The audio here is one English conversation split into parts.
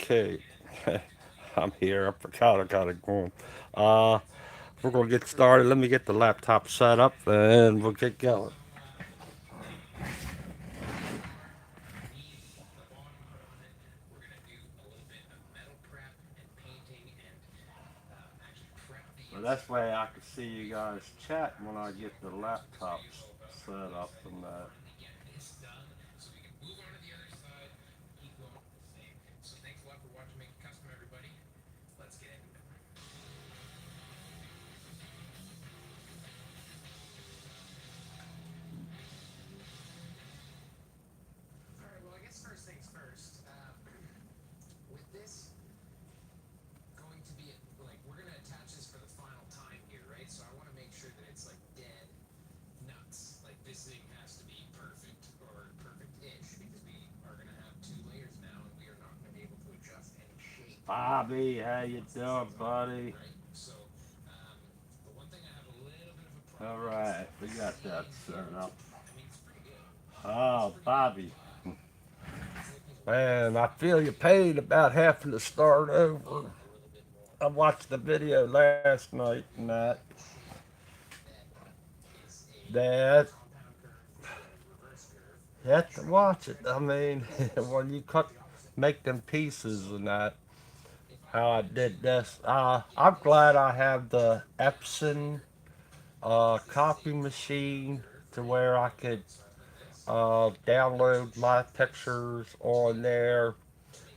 Okay, I'm here. I forgot I got it going. Uh, we're gonna get started. Let me get the laptop set up, and we'll get going. Well, that's way I can see you guys chat when I get the laptops set up and that. Bobby, how you doing, buddy? All right, we got that set up. Oh, Bobby, man, I feel your pain about having to start over. I watched the video last night and that you have to watch it. I mean, when you make them pieces and that, how I did this. I'm glad I have the Epson copy machine to where I could download my pictures on there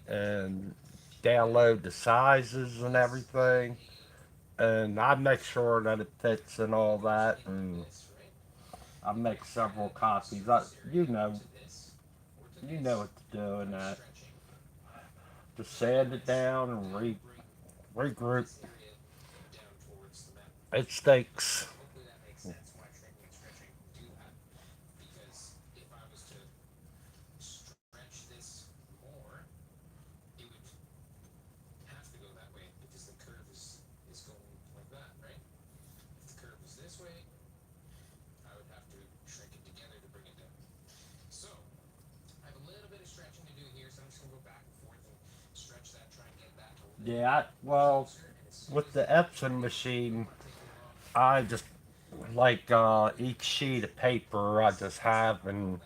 and download the sizes and everything. And I make sure that it fits and all that. And I make several copies. You know what to do in that. Just sand it down and regroup. It stinks. Yeah, well, with the Epson machine, I just like each sheet of paper I just have, and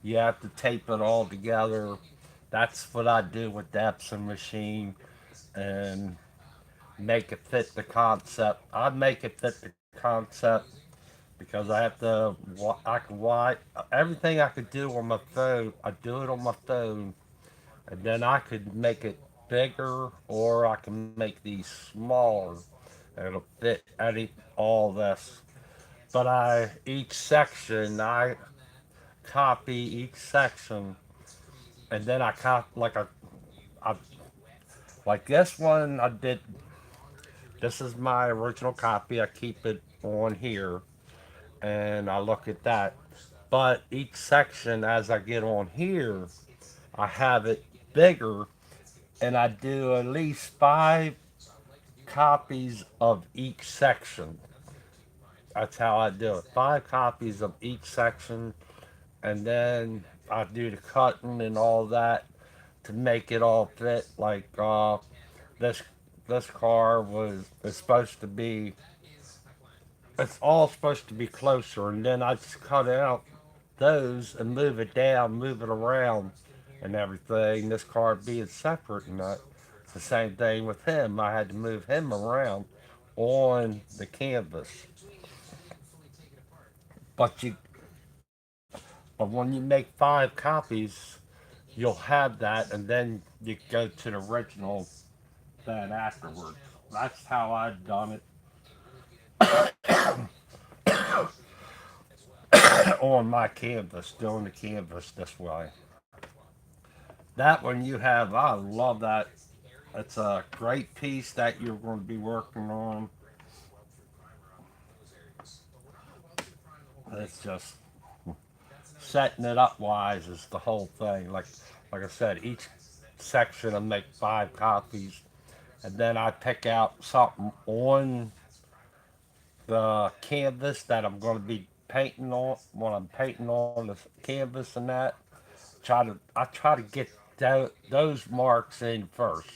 you have to tape it all together. That's what I do with the Epson machine, and make it fit the concept. I make it fit the concept because I have to. I can why everything I could do on my phone. I do it on my phone, and then I could make it bigger, or I can make these smaller. And it'll fit any all this. But each section I copy each section, and then I copy I like this one I did. This is my original copy. I keep it on here, and I look at that. But each section, as I get on here, I have it bigger, and I do at least 5 copies of each section. That's how I do it. 5 copies of each section, and then I do the cutting and all that to make it all fit. Like this this car was is supposed to be. It's all supposed to be closer, and then I just cut out those and move it down, move it around, and everything. This car being separate, and that. It's the same thing with him. I had to move him around on the canvas. But but when you make 5 copies, you'll have that, and then you go to the original then afterwards. That's how I've done it on my canvas, doing the canvas this way. That one you have, I love that. It's a great piece that you're going to be working on. It's just setting it up wise is the whole thing. Like I said, each section I make 5 copies, and then I pick out something on the canvas that I'm going to be painting on when I'm painting on the canvas and that. I try to get those marks in first.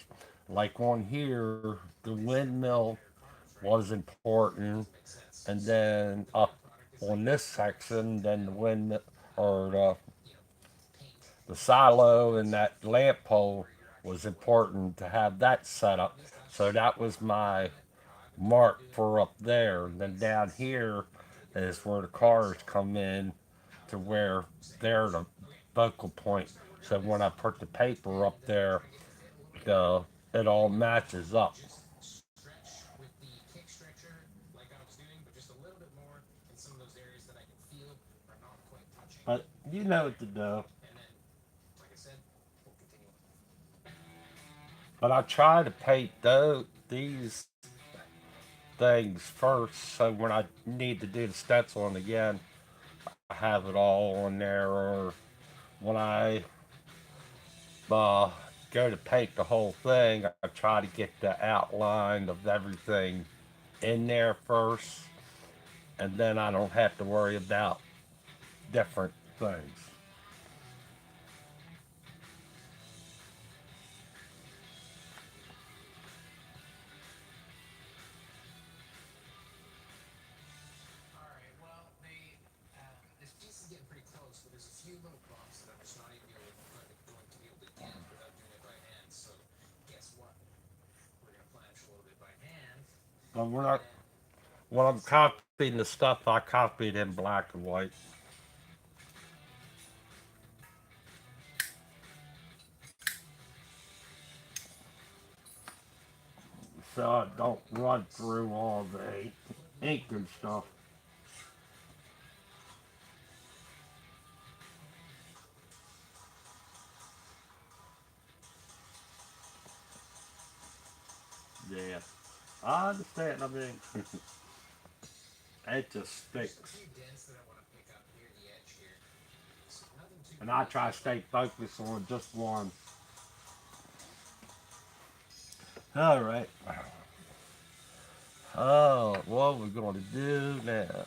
Like on here, the windmill was important, and then up on this section, then the windmill or the silo and that lamp pole was important to have that set up. So that was my mark for up there. And then down here is where the cars come in to where they're the focal point. So when I put the paper up there, the it all matches up. But you know what to do. But I try to paint these things first, so when I need to do the stenciling again, I have it all on there. Or when I uh, go to paint the whole thing, I try to get the outline of everything in there first, and then I don't have to worry about different things. But when I'm copying the stuff, I copy it in black and white, so I don't run through all the ink and stuff. Yeah, I understand. I mean, it just sticks, and I try to stay focused on just one. All right. Oh, what we're going to do now?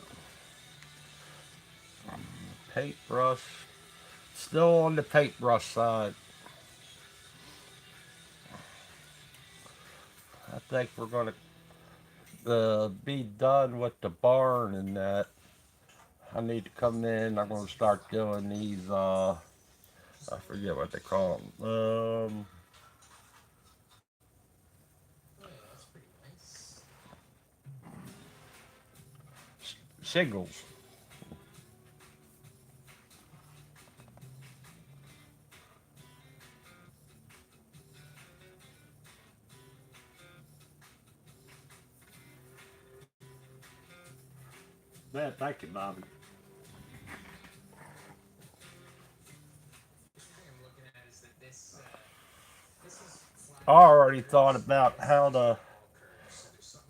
Paintbrush. Still on the paintbrush side. I think we're going to be done with the barn and that. I need to come in. I'm going to start doing these. I forget what they call them. Shingles. Man, thank you, Bobby. I already thought about how to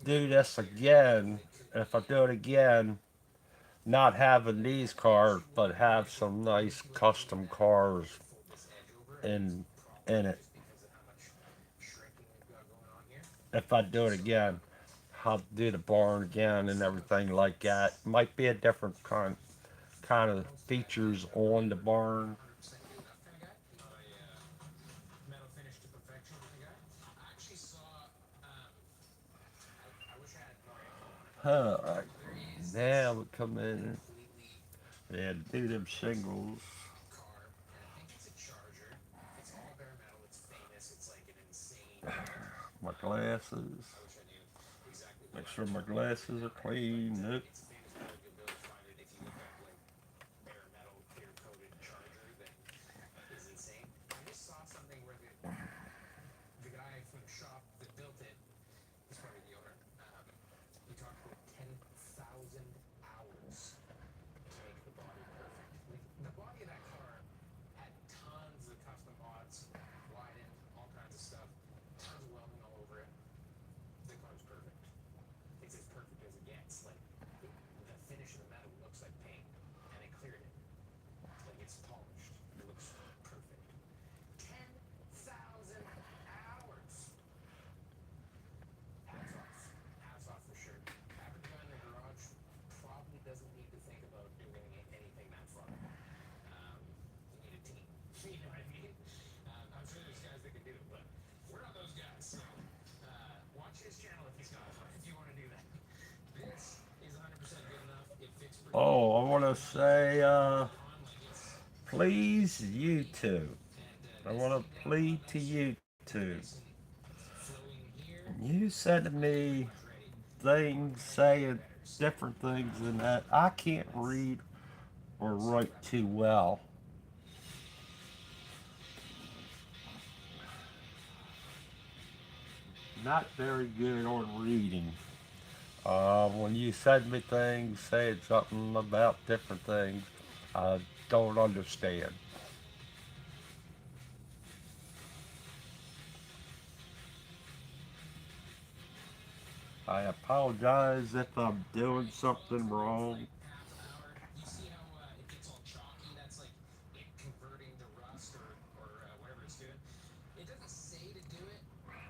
do this again. If I do it again, not having these cars, but have some nice custom cars in in it. If I do it again, I'll do the barn again and everything like that. Might be a different kind of features on the barn. All right, now we come in and do them shingles. My glasses. Make sure my glasses are clean. Nope. Oh, I want to say, please, YouTube. I want to plead to YouTube. You said to me things saying different things than that. I can't read or write too well. Not very good on reading. When you send me things saying something about different things, I don't understand. I apologize if I'm doing something wrong,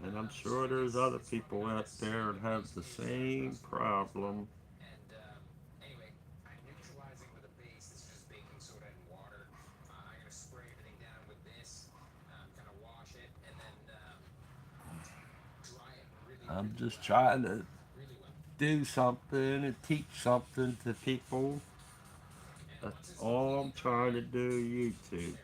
and I'm sure there's other people out there that have the same problem. I'm just trying to do something and teach something to people. That's all I'm trying to do, YouTube.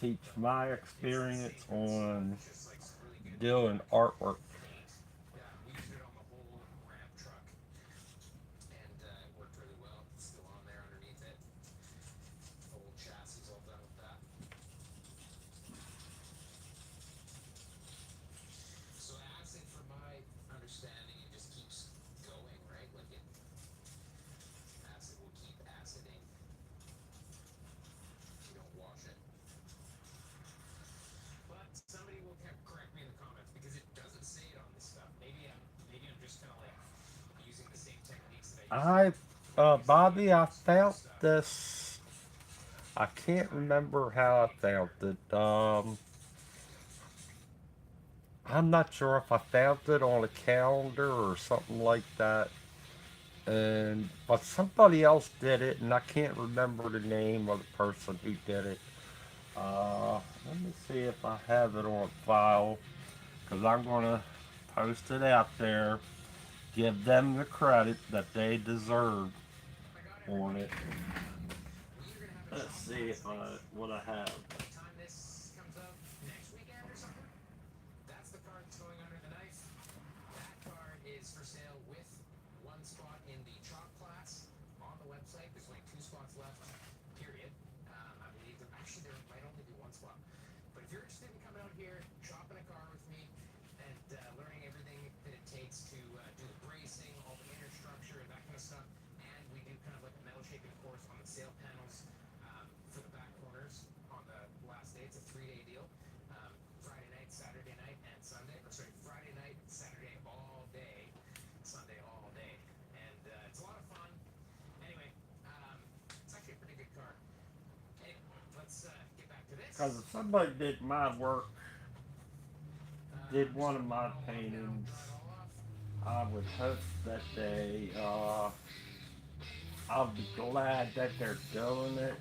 Teach my experience on doing artwork. I, Bobby, I found this. I can't remember how I found it. I'm not sure if I found it on a calendar or something like that. And but somebody else did it, and I can't remember the name of the person who did it. Let me see if I have it on file, because I'm gonna post it out there. Give them the credit that they deserve on it. Let's see if I what I have. Because if somebody did my work, did one of my paintings, I would hope that I'll be glad that they're doing it,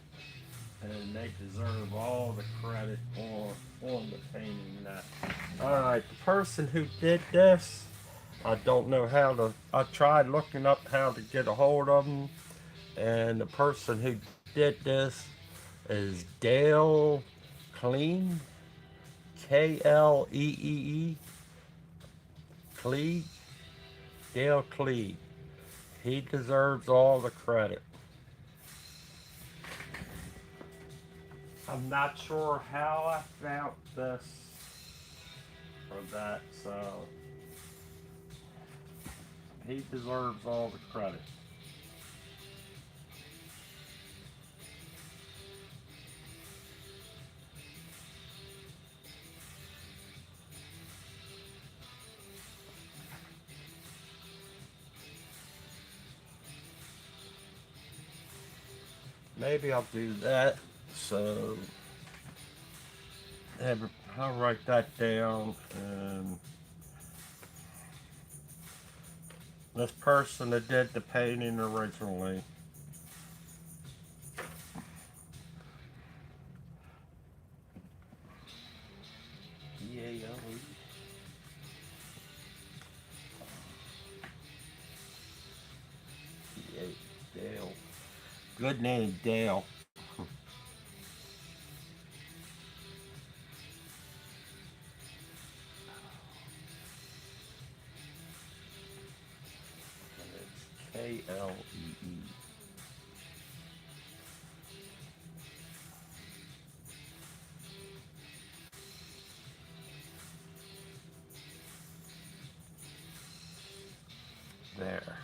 and they deserve all the credit on the painting. All right, the person who did this, I don't know how to. I tried looking up how to get a hold of them, and the person who did this is Dale Clean, Klee, Clee, Dale Clee. He deserves all the credit. I'm not sure how I found this or that, so he deserves all the credit. Maybe I'll do that. So I'll write that down. And this person that did the painting originally, Good name, Dale. And it's Klee. There.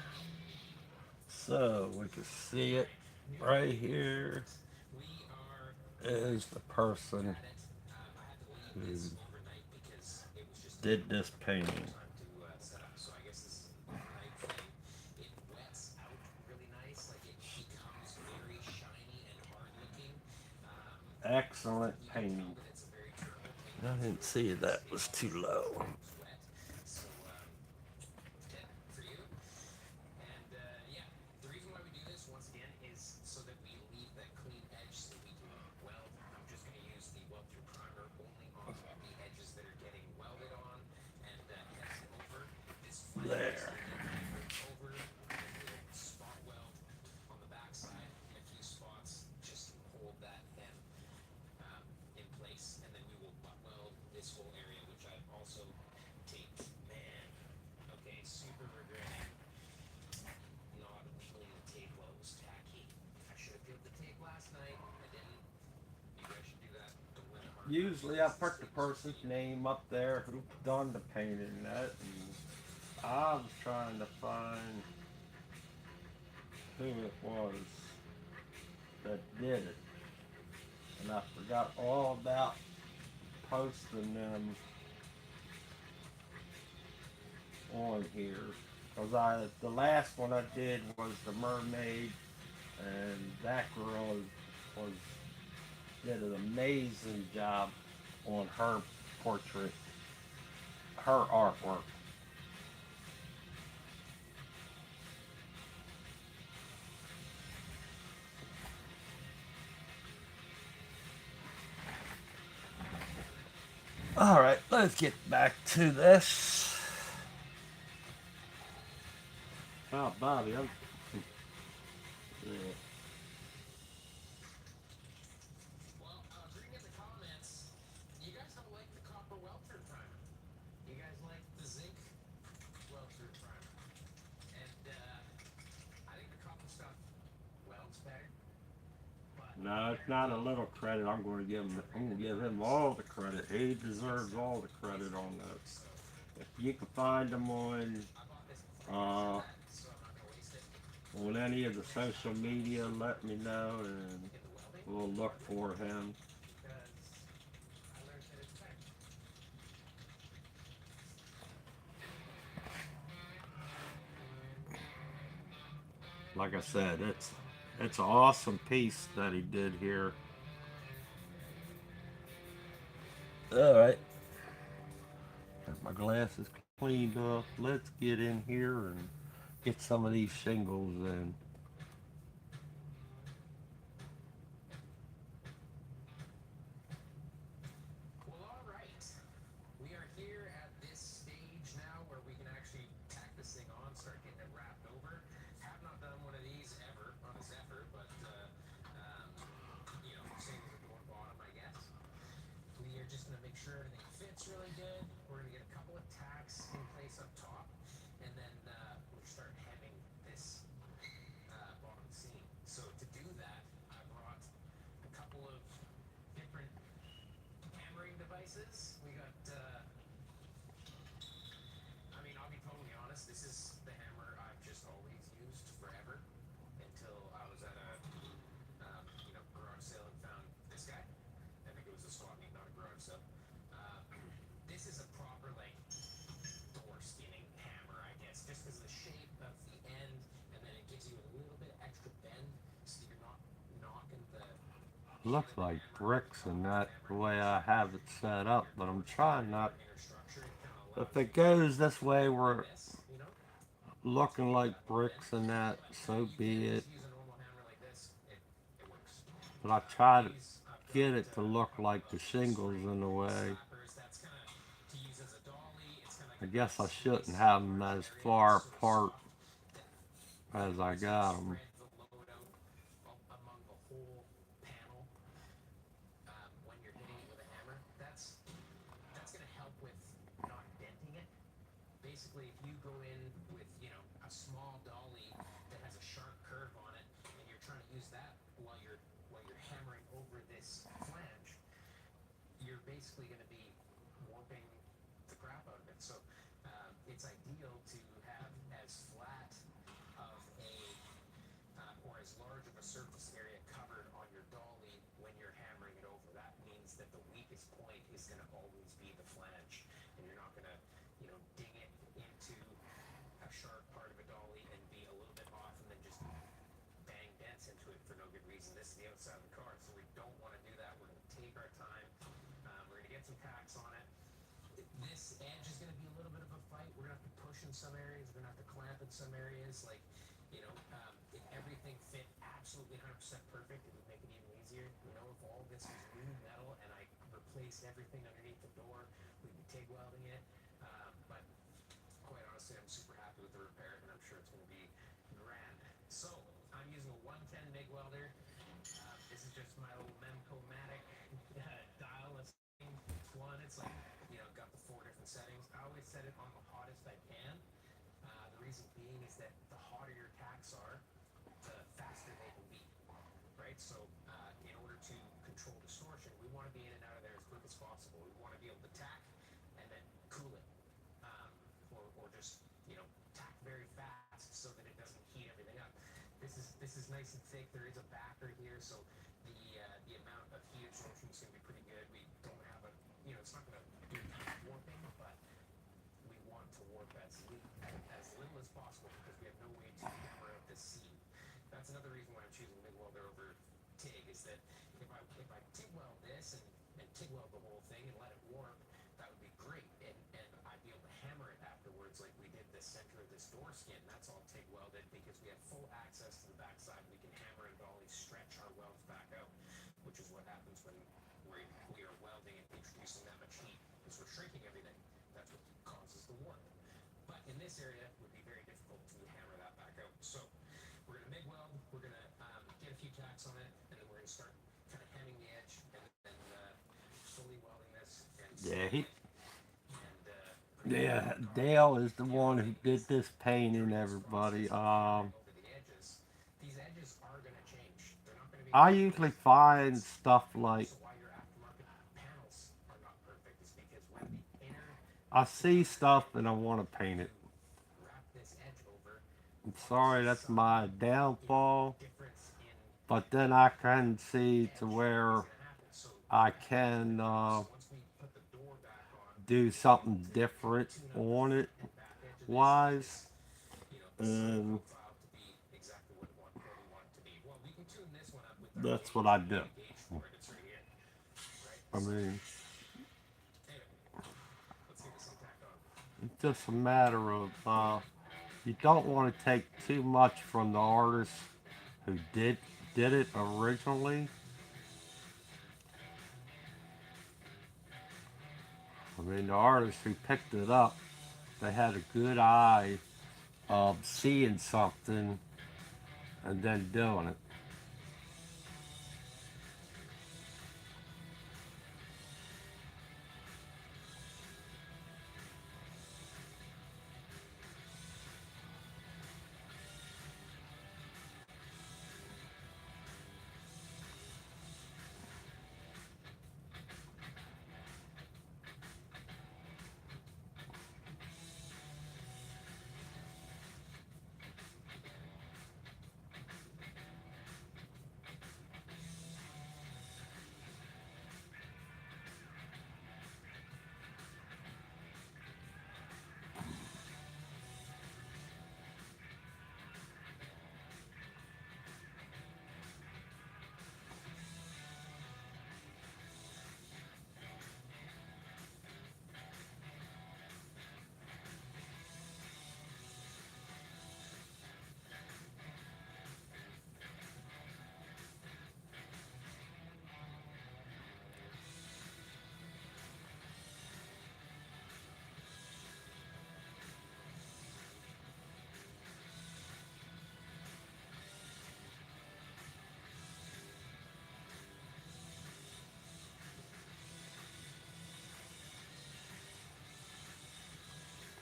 So we can see it right here is the person who did this painting. Excellent painting. I didn't see that was too low. There. Usually I put the person's name up there who done the painting that, and I was trying to find who it was that did it, and I forgot all about posting them on here. Cause the last one I did was the mermaid, and that girl was did an amazing job on her portrait, her artwork. All right, let's get back to this. Oh, Bobby, yeah. No, it's not a little credit. I'm going to give him. I'm going to give him all the credit. He deserves all the credit on that. If you can find him uh, on any of the social media, let me know, and we'll look for him. Like I said, it's an awesome piece that he did here. All right, got my glasses cleaned up. Let's get in here and get some of these shingles in. Looks like bricks and that the way I have it set up, but I'm trying not. If it goes this way, we're looking like bricks and that, so be it. But I try to get it to look like the shingles in a way. I guess I shouldn't have them as far apart as I got them. whole panel when you're hitting it with a hammer, that's going to help with not denting it. Basically, if you go in with, a small dolly that has a sharp curve on it, and you're trying to use that while you're hammering over this flange, you're basically going to be warping the crap out of it. So it's ideal to have as flat of a or as large of a surface area covered on your dolly when you're hammering it over. That means that the weakest point is going to always be the flange, and you're not going to, ding it into a sharp part of a dolly and be a little bit off and then just bang dents into it for no good reason. This is the outside of the car, so we don't want to do that. We're going to take our time. We're going to get some tacks on it. This edge is going to be a little bit of a fight. We're going to have to push in some areas. We're going to have to clamp in some areas. Like, if everything fit absolutely 100% perfect, it would make it even easier. If all this was new metal and I replaced everything underneath the door, we'd be TIG welding it. But quite honestly, I'm super happy with the repair, and I'm sure it's going to be grand. So I'm using a 110 MIG welder. This is just my little Memco-matic dial of setting. It's one. It's like, got the 4 different settings. I always set it on the hottest I can. The reason being is that the hotter your tacks are, the faster they will be, right? So in order to control distortion, we want to be in and out of there as quick as possible. We want to be able to tack and then cool it, or just tack very fast so that it doesn't heat everything up. This is nice and thick. There is a backer here, so the amount of heat absorption is going to be pretty good. We don't have it's not going to do a ton of warping, but we want to warp as little as possible because we have no way to hammer out this seam. That's another reason why I'm choosing MIG welder over TIG, is that if I TIG weld this and TIG weld the whole thing and let it warp, that would be great, and I'd be able to hammer it afterwards like we did the center of this door skin. That's all TIG welded because we have full access to the backside. We can hammer and dolly stretch our welds back out, which is what happens when we are welding and introducing that much heat, because we're shrinking everything. That's what causes the warp. But in this area, it would be very difficult to hammer that back out. So we're going to MIG weld, we're going to get a few tacks on it, and then we're going to start kind of hemming the edge and then slowly welding this and Yeah, sealing it. And yeah, Dale is the one who did this painting, during this everybody. process of hammering over the edges, these edges are going to change. They're not going to be I perfect. usually And find that's stuff like also why your aftermarket panels are not perfect, is because when the inner I see aftermarket stuff edge and I goes want to to paint it. wrap this edge over, I'm we'll probably sorry, see that's some, my downfall. difference in But then I can the see to edge is where going to happen. So I that will happen. can So once we put the door back on, do we'll be able something to kind of different tune up the on front it and back edge of this, get wise. this, the sight And profile to be exactly where we want it to be. Well, we can tune this one up with our that's what gauge. I We do. got a gauge for it. It's right here, right? I So mean, anyway, let's get this thing tacked on. it's just a matter of you don't want to take too much from the artist who did it originally. I mean, the artist who picked it up, they had a good eye of seeing something and then doing it.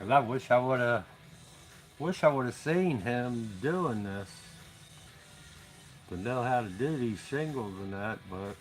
'Cause I wish I would have seen him doing this to know how to do these shingles and that, but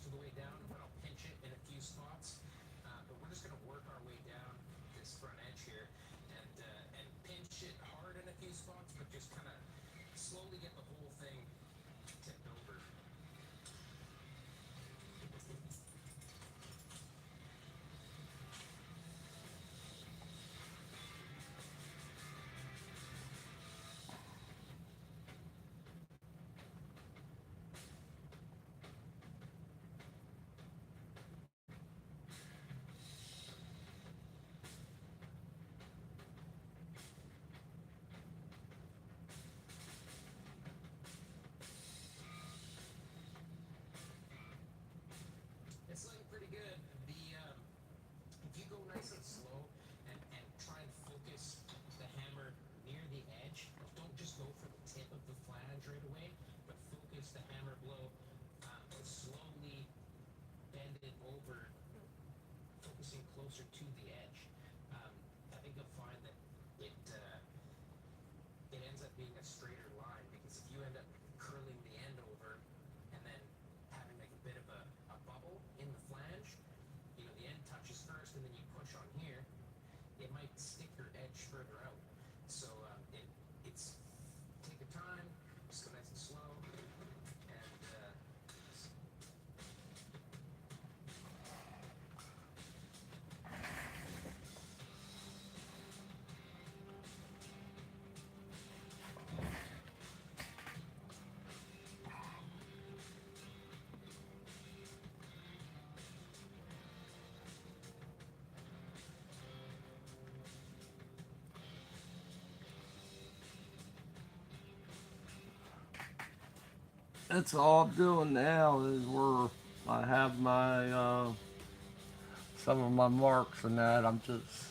of the way down, but I'll pinch it in a few spots. But we're just gonna work our way down this front edge here, and pinch it hard in a few spots, but just kind of slowly get the whole thing tipped over. It's looking pretty good. If you go nice and slow and try and focus the hammer near the edge, don't just go for the tip of the flange right away, but focus the hammer blow and slowly bend it over, focusing closer to the edge. I think you'll find that it ends up being a straighter line, because if you end up curling the end over and then having like a bit of a bubble in the flange, the end touches first and then you push on here, it might stick your edge further out. So it's take your time, just go nice and slow, and That's all I'm doing now is where I have my some of my marks and that. I'm just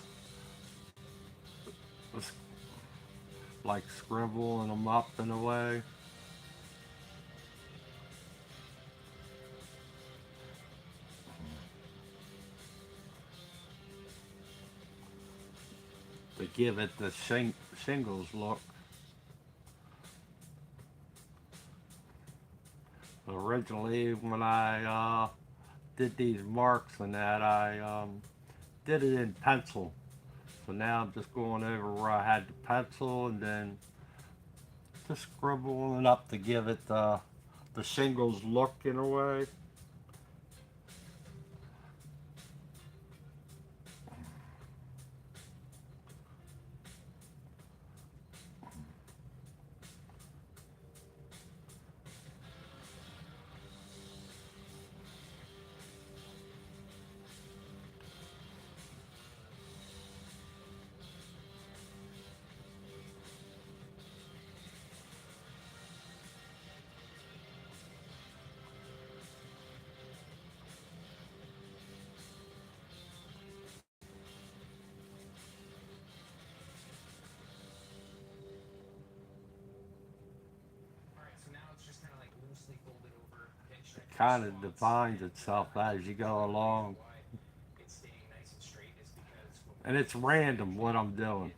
like scribbling them up in a way. To give it the shingles look. Originally, when I did these marks and that, I did it in pencil. So now I'm just going over where I had the pencil and then just scribbling it up to give it the shingles look in a way. alright, so now it's just kind of like loosely folded over, pinched at Kind few of spots. defines itself as you go The along. reason why it's staying nice and straight is because when And we it's random what I'm usually doing.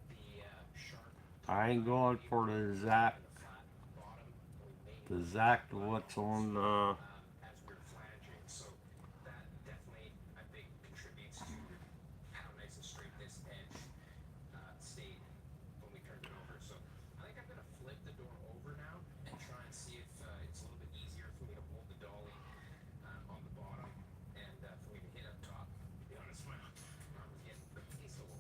do the sharp I ain't going for the and exact the flat bottom, we maybe the want to exact flat what's bottoms on as we're flanging. So that definitely, I think, contributes to how nice and straight this edge stayed when we turned it over. So I think I'm gonna flip the door over now and try and see if it's a little bit easier for me to hold the dolly on the bottom and for me to hit up top. To be honest, my arm is getting pretty sore.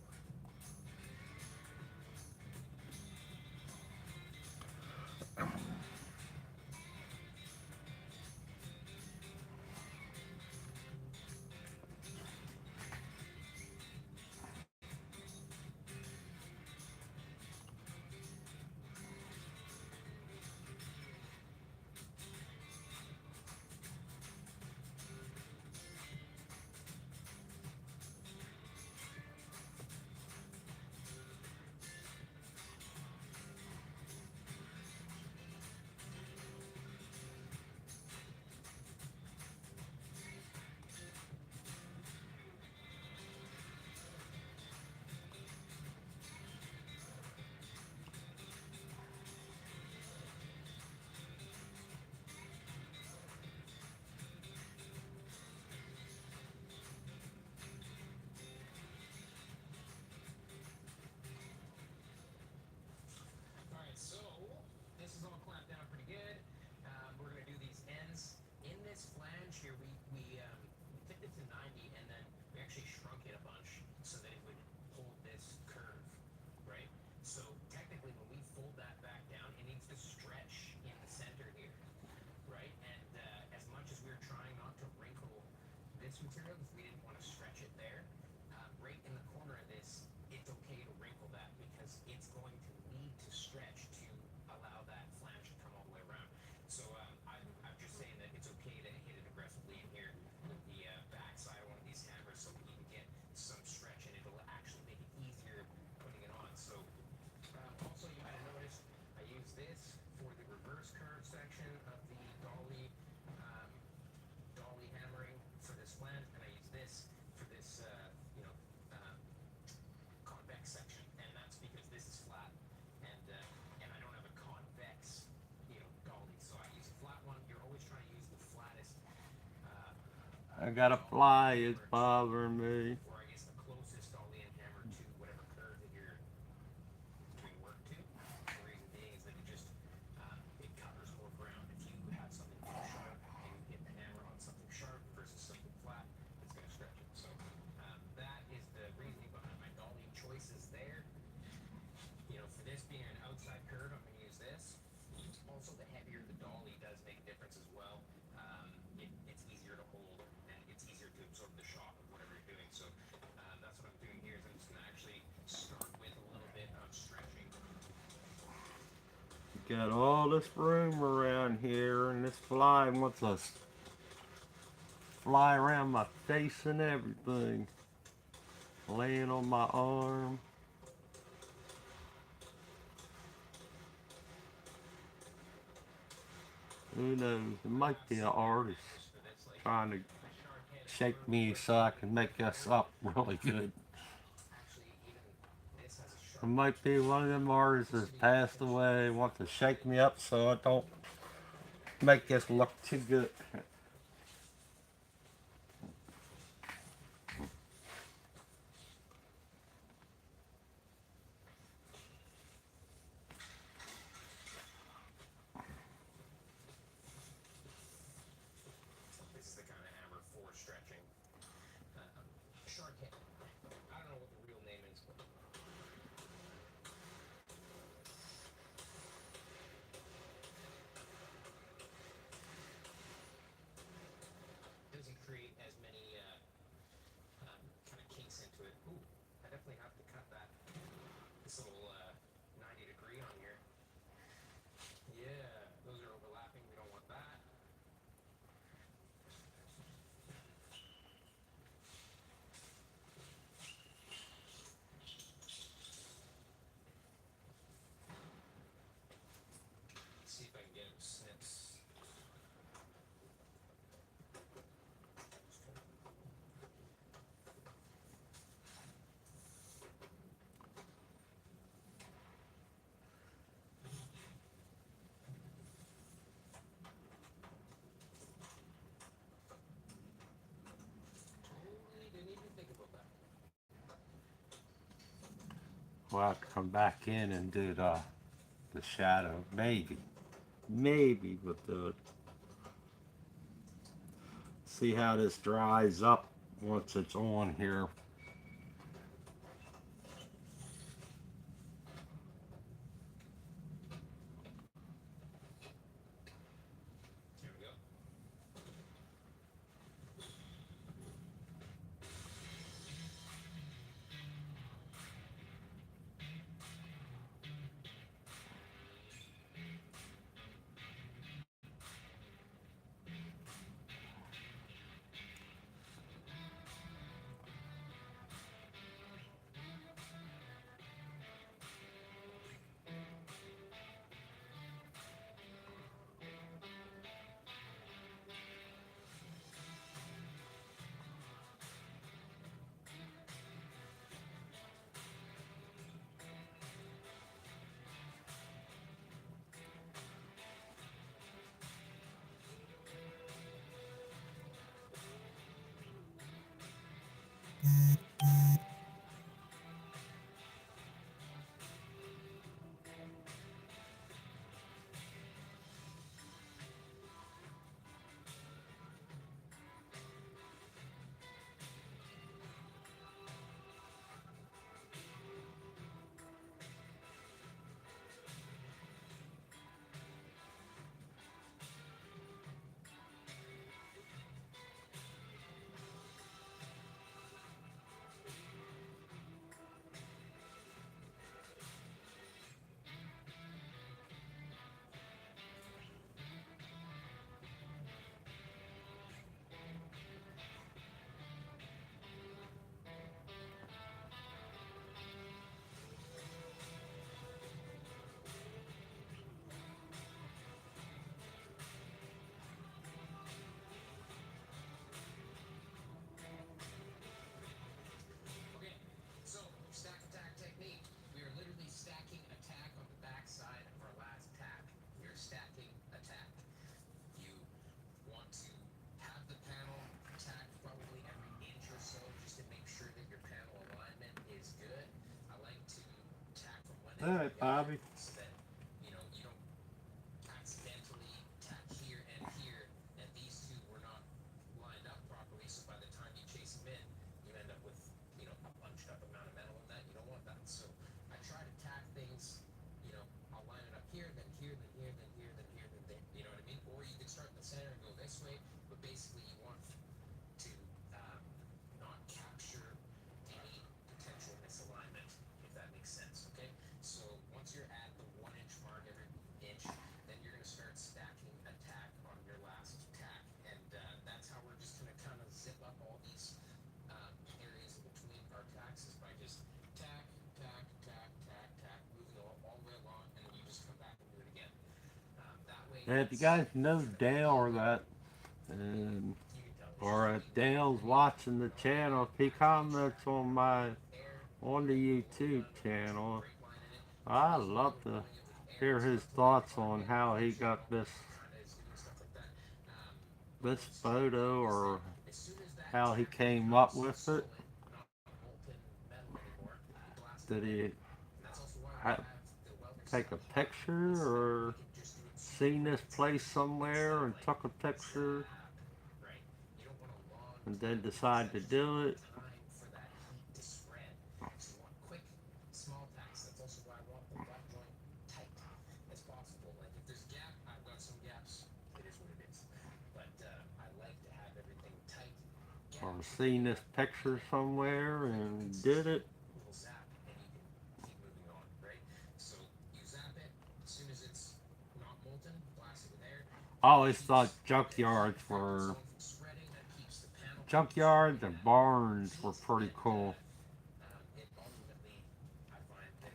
this material because we didn't want to stretch it there. Right in the corner of this, it's okay to wrinkle that because it's going to need to stretch to allow that flange to come all the way around. So I'm just saying that it's okay to hit it aggressively in here with the back side of one of these hammers so we can get some stretch and it'll actually make it easier putting it on. So also you might have noticed I use this for the reverse curve section of the dolly hammering for this flange, and I use this for this convex section, and that's because this is flat, and I don't have a convex dolly, so I use a flat one. You're always trying to use the flattest. I got a fly. It's bothering me. Or I guess the closest dolly and hammer to whatever curve that you're doing work to. The reason being is that it covers more ground. If you have something too sharp and you hit the hammer on something sharp versus something flat, it's going to stretch it. So that is the reasoning behind my dolly choices there. For this being an outside curve, I'm going to use this. Also, the heavier the dolly does make a difference as well. It's easier to hold and it's easier to absorb the shock of whatever you're doing. So that's what I'm doing here. Is I'm just going to actually start with a little bit of stretching. Got all this room around here, and this fly wants to fly around my face and everything. Laying on my arm. Who knows? It might be an artist trying to shake me so I can make us up really good. It might be one of them artists that's passed away, wants to shake me up so I don't make this look too good. This is the kind of hammer for stretching. Shark head. I don't know what the real name is, but it doesn't create as many kind of kinks into it. Ooh, I definitely have to cut this little 90-degree on here. Yeah, those are overlapping. We don't want that. Let's see if I can get snips. Totally didn't even think about that. We'll have to come back in and do the shadow. Maybe we'll do it. See how this dries up once it's on here. Here we go. then All right, Bobby. so that you know you don't accidentally tack here and here, and these two were not lined up properly. So by the time you chase them in, you end up with a bunched up amount of metal in that. You don't want that. So I try to tack things. I'll line it up here, then here, then here, then here, then here, then there. You know what I mean? Or you could start in the center and go this way, but basically you want to not capture any potential misalignment, if that makes sense. Okay. So once you're at the 1 inch mark every inch, then you're going to start stacking a tack on your last tack, and that's how we're just going to kind of zip up all these areas in between our tacks is by just tack, tack, tack, tack, tack, moving all the way along, and then you just come back and do it again. That way, And if you guys know Dale or that, you can tell or if Dale's watching the channel, if he comments on the YouTube channel, I'd love to hear his thoughts on how he got this photo, or how he came up with it. Did he take a picture, or seen this place somewhere and took a picture and then decide to do it? Small tacks. That's also why I want the butt joint tight as possible. Like if there's a gap, I've got some gaps. It is what it is. But I like to have everything tight. Or seen this picture somewhere and did it? Little zap, and you can keep moving on, right? So you zap it as soon as it's not molten, blast it with air. I always thought junkyards were junkyards and barns were pretty cool. It ultimately, I find that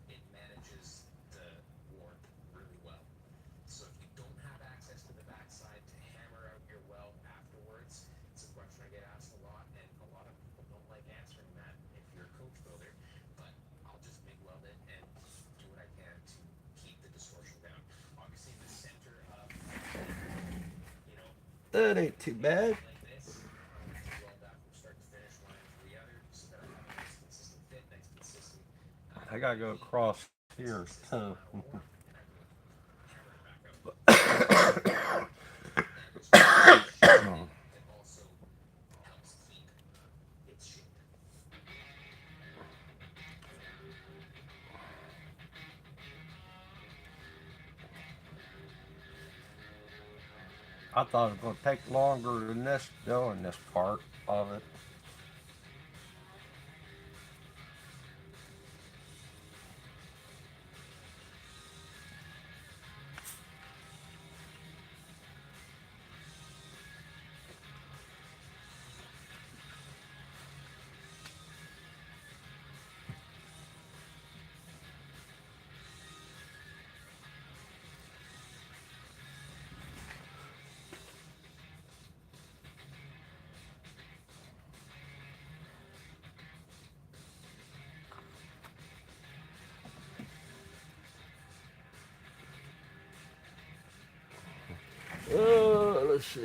it manages the warp really well. So if you don't have access to the backside to hammer out your weld afterwards, it's a question I get asked a lot, and a lot of people don't like answering that if you're a coach builder. But I'll just MIG weld it and do what I can to keep the distortion down. Obviously, in the center of That ain't too bad. like this, weld that from start to finish, one end to the other, so that I have a nice consistent fit, nice consistent. I gotta go across here too. I thought it was gonna take longer than this doing this part of it. Let's see.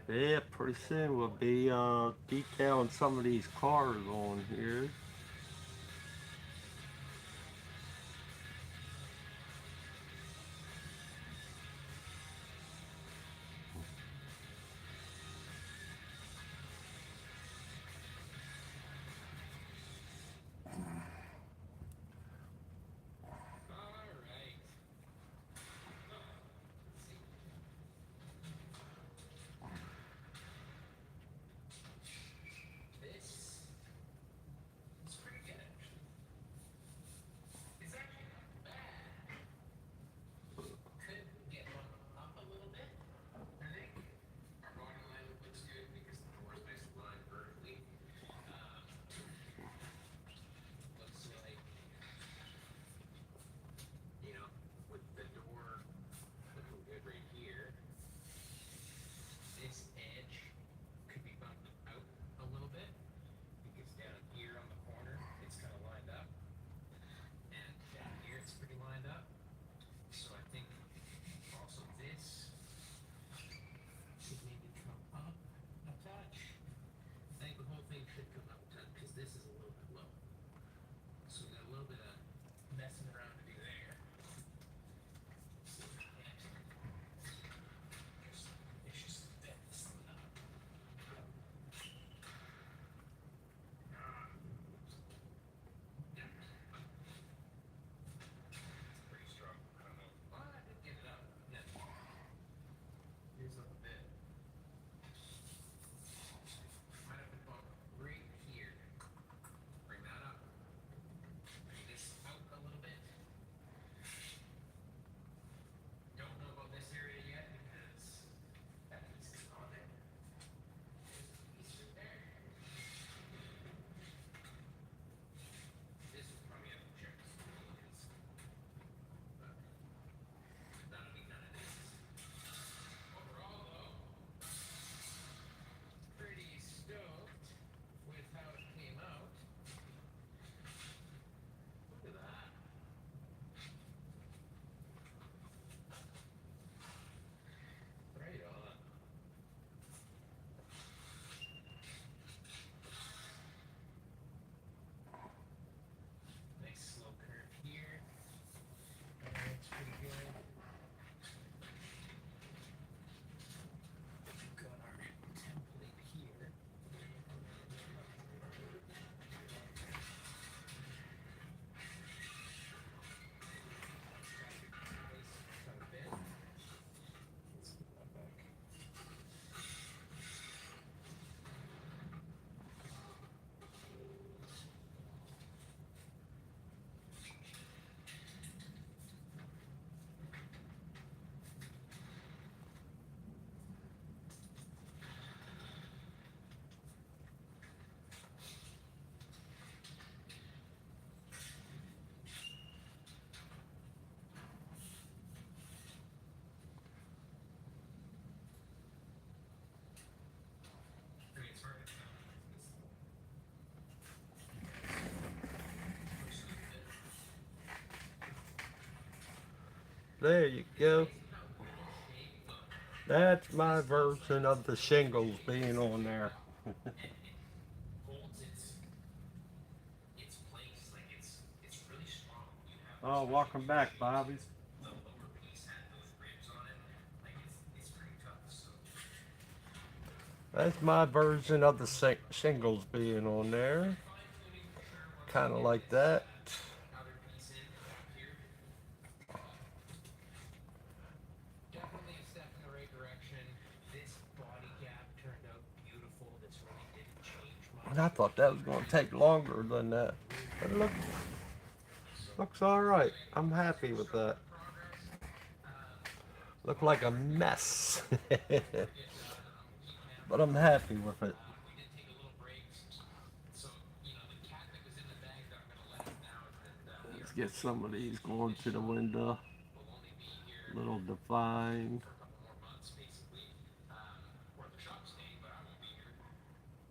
Yeah, pretty soon we'll be detailing some of these cars on here. All right. Let's see. This is pretty good, actually. It's actually not bad. Could get one up a little bit, I think. Our body line looks good because the door's nice and lined vertically. Um, looks like, with the door looking good right here, this edge could be bumped out a little bit because down here on the corner, it's kind of lined up. And down here, it's pretty lined up. So I think also this should maybe come up a touch. I think the whole thing should come up a touch because this is a little bit low. So we got a little bit of messing around to do there. It's just bend this thing up. It's pretty strong. I don't know. Well, I did get it up. Yeah. Here's up a bit. Might have been about right here. Bring that up. Bring this out a little bit. Don't know about this area yet because that piece is on there. There's a piece right there. This would probably have to check this because that'll be kind of nice. Overall, though, pretty stoked with how it came out. Look at that. Right on. Nice slow curve here. That's pretty good. We've got our template here. Quite a bit. Let's put that back. It's hard to tell. There you go. That's my version of the shingles being on there. Holds its place. Like it's really strong. You have Oh, especially welcome back, Bobby. the lower piece had those ribs on it. Like it's pretty tough. So That's my version of the shingles being on there. fine tuning for sure once we Kind of get like this that. other piece in back here. Definitely a step in the right direction. This body gap turned out beautiful. This really didn't change much. And I thought that was going to take longer than that. But it looks all right. I'm happy with that. Progress. Look like a mess. Get But I'm happy with it. we did take a little break. So, the cat that was in the bag that I'm going to let out now is that we Let's are get some of these going to the window. will only be here Little defined. for a couple more months, basically, or the shop's staying, but I won't be here.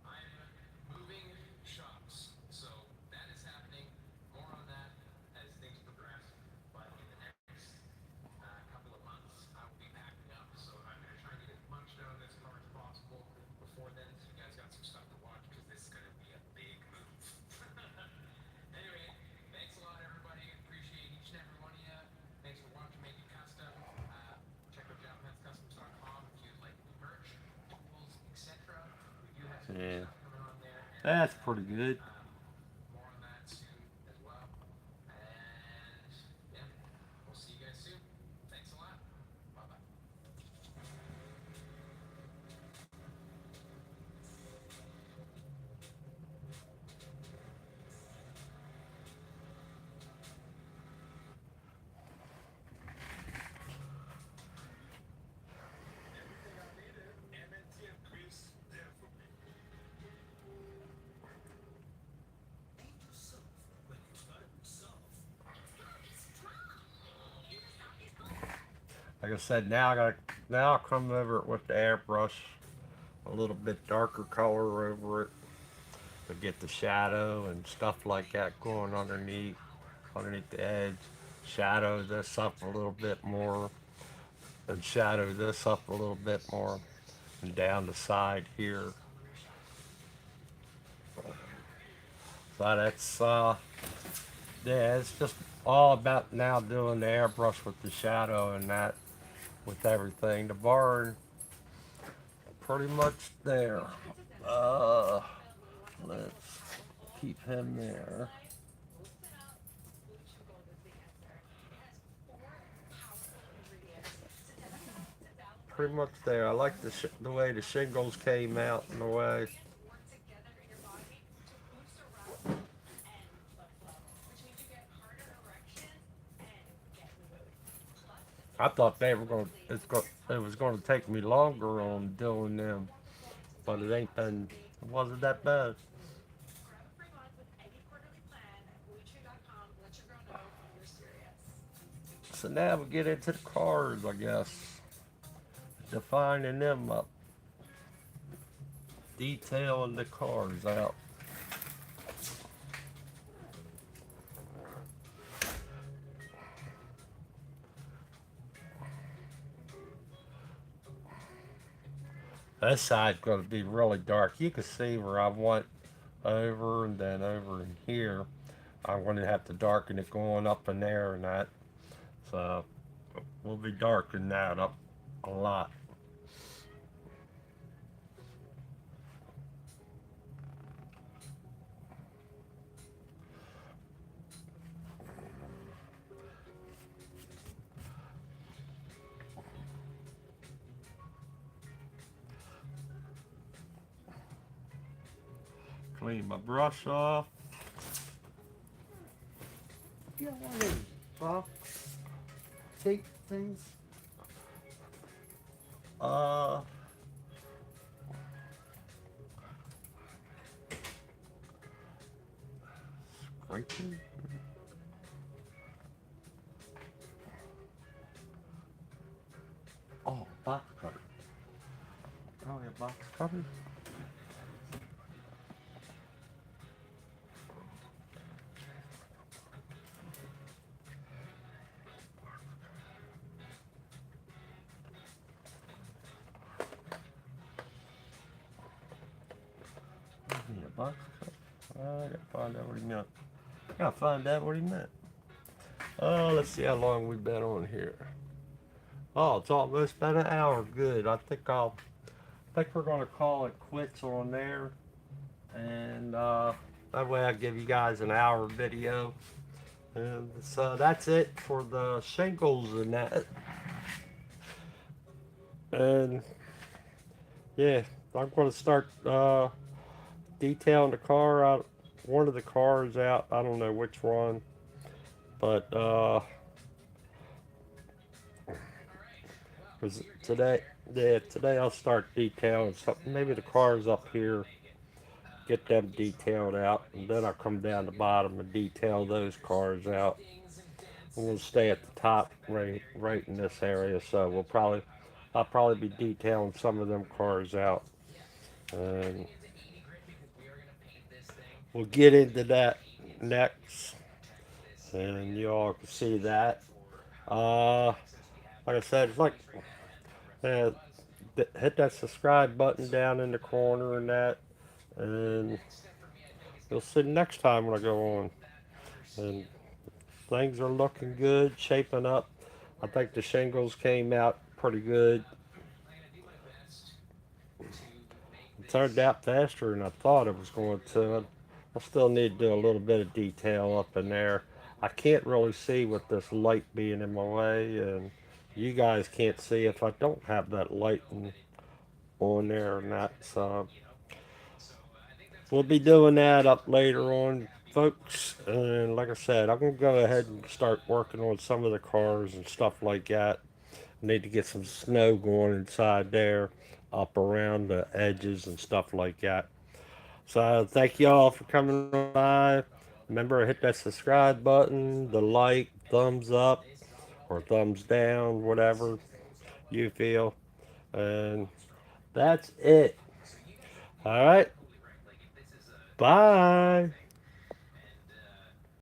I'm moving shops, so that is happening. More on that as things progress. But in the next couple of months, I will be packing up. So I'm going to try and get as much done of this car as possible Yeah, that's pretty good. More on that soon as well. And yeah, we'll see you guys soon. Thanks a lot. Bye bye. Like I said, now I'll come over it with the airbrush, a little bit darker color over it to get the shadow and stuff like that going underneath the edge. Shadow this up a little bit more, and shadow this up a little bit more, and down the side here. So yeah, it's just all about now doing the airbrush with the shadow and that with everything. The barn pretty much there. Uh, let's keep him there. Pretty much there. I like the way the shingles came out in the way. I thought they were going. It was going to take me longer on doing them, but it ain't been. It wasn't that bad. So now we get into the cars, I guess. Defining them up, detailing the cars out. This side's going to be really dark. You can see where I want over and then over in here. I'm going to have to darken it going up in there and that. So we'll be darkening that up a lot. Clean my brush off. Yeah, what is Bob? Take things. Uh, Scraping. Oh, box cutter. Oh, yeah, box cutter. Yeah, box cutter. I gotta find out what he meant. Gotta find out what he meant. Let's see how long we've been on here. Oh, it's almost been an hour. Good. I think we're gonna call it quits on there, and that way I give you guys an hour video. And so that's it for the shingles and that. And yeah, I'm gonna start detailing the car out. One of the cars out. I don't know which one, but cause today, yeah, today I'll start detailing something. Maybe the cars up here, get them detailed out, and then I'll come down the bottom and detail those cars out. I'm gonna stay at the top, right in this area. So I'll probably be detailing some of them cars out, and we'll get into that next, and you all can see that. Uh, like I said, it's like uh, hit that subscribe button down in the corner and that, and you'll see next time when I go on. And things are looking good, shaping up. I think the shingles came out pretty good. turned out faster than I thought it was going to. I still need to do a little bit of detail up in there. I can't really see with this light being in my way, and you guys can't see if I don't have that light on there or not. So we'll be doing that up later on, folks. And like I said, I'm gonna go ahead and start working on some of the cars and stuff like that. Need to get some snow going inside there, up around the edges and stuff like that. So thank y'all for coming on by. Remember, hit that subscribe button, the like, thumbs up, or thumbs down, whatever you feel. And that's it. All right. Bye.